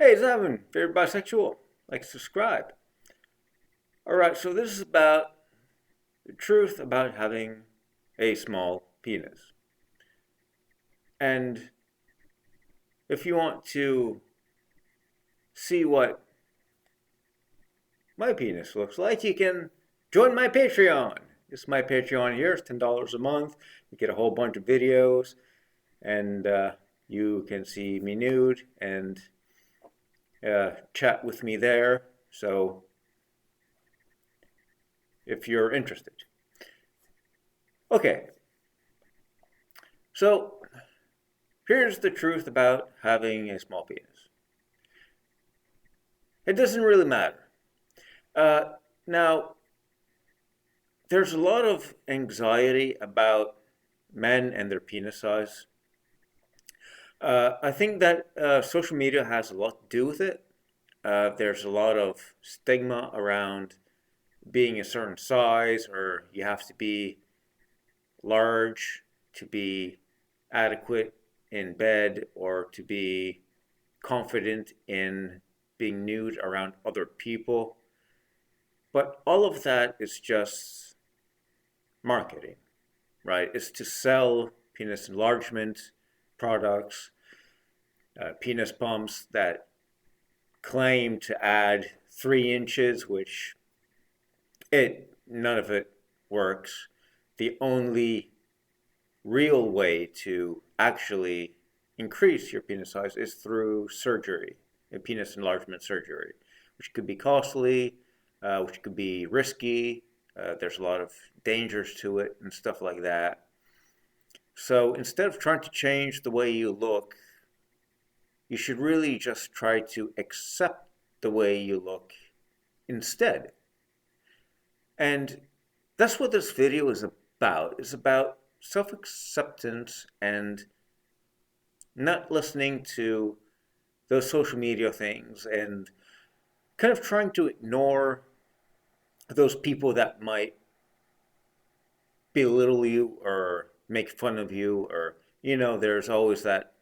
Hey, it's Evan, favorite bisexual. Like, subscribe. Alright, so this is about the truth about having a small penis. And if you want to see what my penis looks like, you can join my Patreon. This is my Patreon here. It's $10 a month. You get a whole bunch of videos, and you can see me nude and chat with me there. So, if you're interested. Okay, so here's the truth about having a small penis. It doesn't really matter. Uh, Now, there's a lot of anxiety about men and their penis size. I think that social media has a lot to do with it. There's a lot of stigma around being a certain size, or you have to be large to be adequate in bed, or to be confident in being nude around other people. But all of that is just marketing, right? It's to sell penis enlargement products, penis pumps that claim to add 3 inches, which none of it works. The only real way to actually increase your penis size is through surgery, a penis enlargement surgery, which could be costly, which could be risky. There's a lot of dangers to it and stuff like that. So instead of trying to change the way you look, you should really just try to accept the way you look instead. And that's what this video is about. It's about self-acceptance and not listening to those social media things and kind of trying to ignore those people that might belittle you or make fun of you, or there's always that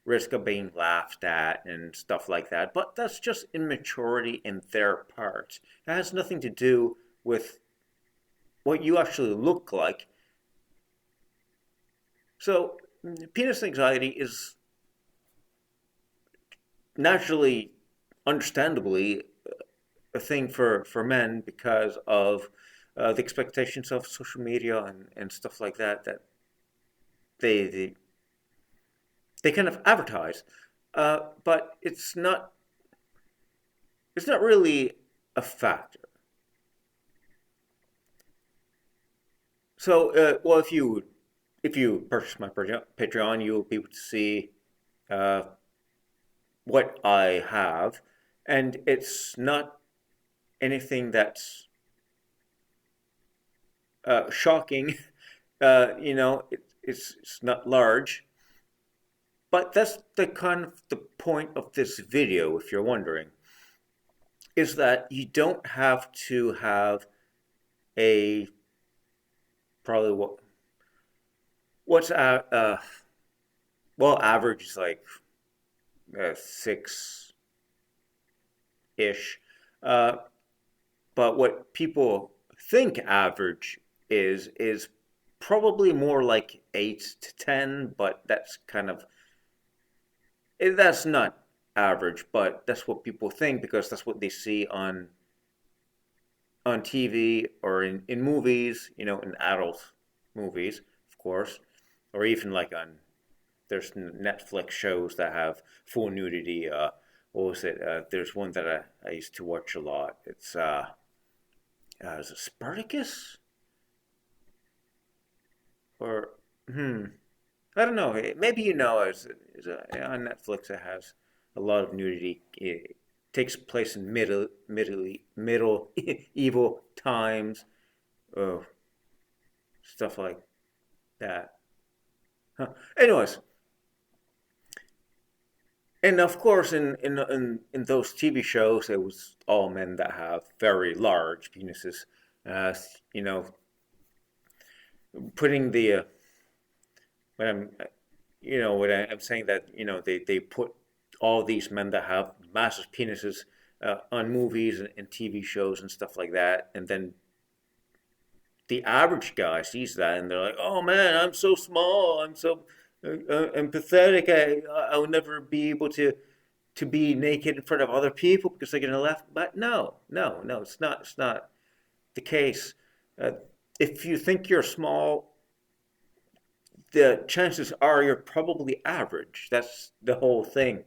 risk of being laughed at and stuff like that. But that's just immaturity in their part. It has nothing to do with what you actually look like. So penis anxiety is naturally, understandably, a thing for men because of the expectations of social media and stuff like that that they they, they kind of advertise. But it's not really a factor. So, well, if you purchase my Patreon, you'll be able to see uh, what I have, and it's not anything that's shocking. It's not large, but that's the kind of the point of this video, if you're wondering, is that you don't have to have a probably what's well, average is like 6 ish, uh, but what people think average is probably more like 8 to 10, but that's not average, but that's what people think because that's what they see on TV or in movies, in adult movies, of course, or even like there's Netflix shows that have full nudity. What was it? There's one that I used to watch a lot. Is it Spartacus? Or, hmm, I don't know. Maybe on Netflix it has a lot of nudity. It takes place in middle evil times. Oh, stuff like that. Huh. Anyways, and of course, in those TV shows, it was all men that have very large penises. Uh, you know, putting the when I'm, what I'm saying that they put all these men that have massive penises on movies and TV shows and stuff like that, and then the average guy sees that and they're like, "Oh man, I'm so small. I'm pathetic. I'll never be able to be naked in front of other people because they're gonna laugh." But no, no, no, it's not. It's not the case. Uh, if you think you're small, the chances are you're probably average. That's the whole thing.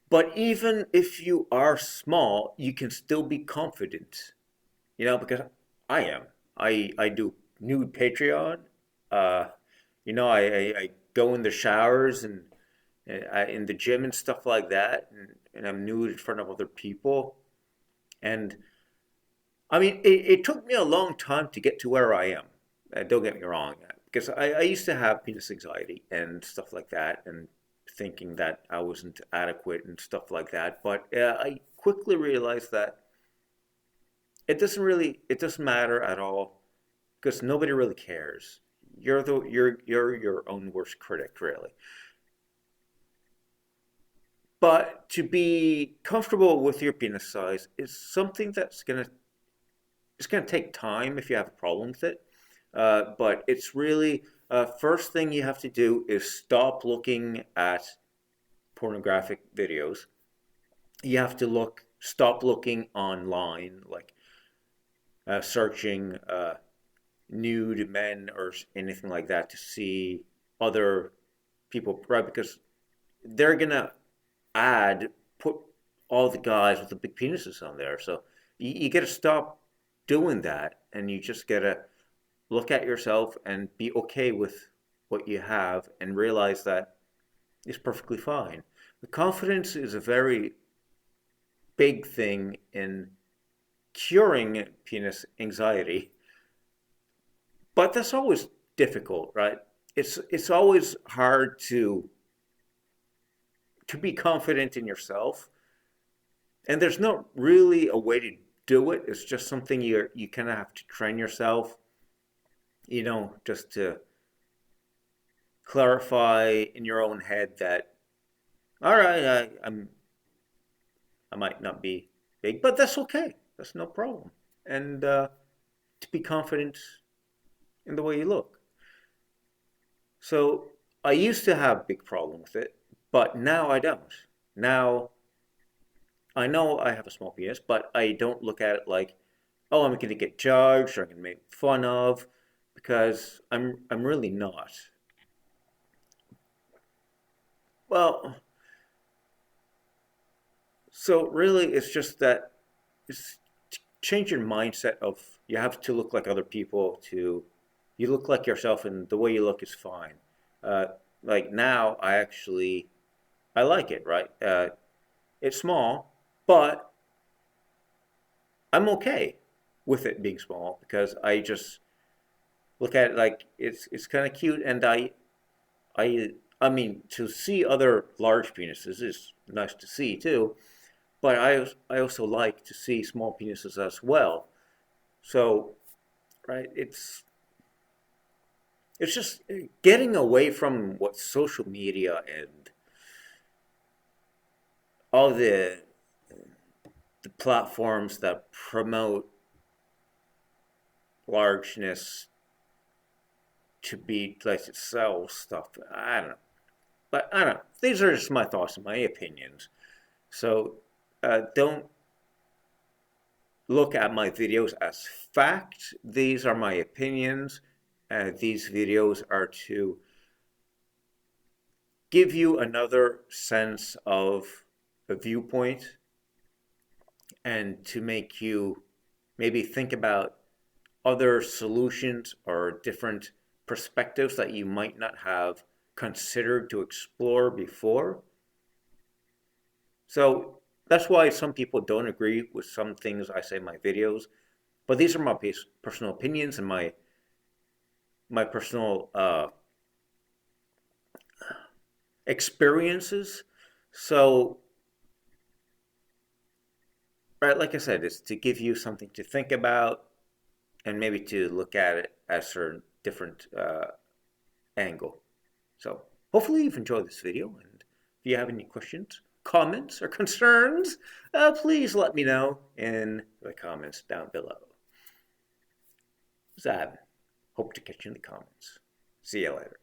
But even if you are small, you can still be confident. Because I am. I do nude Patreon. Uh, I go in the showers and in the gym and stuff like that, and I'm nude in front of other people. And I mean, it took me a long time to get to where I am. Don't get me wrong, because I used to have penis anxiety and stuff like that, and thinking that I wasn't adequate and stuff like that. But I quickly realized that it doesn't matter at all because nobody really cares. You're your own worst critic, really. But to be comfortable with your penis size is something it's gonna take time if you have a problem with it. But it's really first thing you have to do is stop looking at pornographic videos. You have to stop looking online, like searching nude men or anything like that to see other people, right? Because they're gonna put all the guys with the big penises on there. So you got to stop doing that, and you just got to look at yourself and be okay with what you have, and realize that it's perfectly fine. The confidence is a very big thing in curing penis anxiety, but that's always difficult, right? It's always hard to be confident in yourself, and there's not really a way to do it. It's just something you kind of have to train yourself, just to clarify in your own head that, all right, I might not be big, but that's okay. That's no problem. And to be confident in the way you look. So I used to have a big problem with it, but now I don't. Now I know I have a small penis, but I don't look at it like, oh, I'm going to get judged or I'm going to make fun of, because I'm really not. Well, so really, it's just that it's change your mindset of you have to look like other people to you look like yourself, and the way you look is fine. Uh, like now, I like it, right? It's small, but I'm okay with it being small because I just look at it like it's kind of cute, and I I mean to see other large penises is nice to see too, but I also like to see small penises as well. So, right, it's just getting away from what social media and all the platforms that promote largeness to be like to sell stuff. I don't know, but I don't know. These are just my thoughts and my opinions. So don't look at my videos as fact. These are my opinions. These videos are to give you another sense of a viewpoint and to make you maybe think about other solutions or different perspectives that you might not have considered to explore before. So that's why some people don't agree with some things I say in my videos. But these are my personal opinions and my personal experiences. So, right, like I said, it's to give you something to think about and maybe to look at it as a different angle. So, hopefully, you've enjoyed this video, and If you have any questions, comments, or concerns, please let me know in the comments down below. Zab, hope to catch you in the comments. See you later.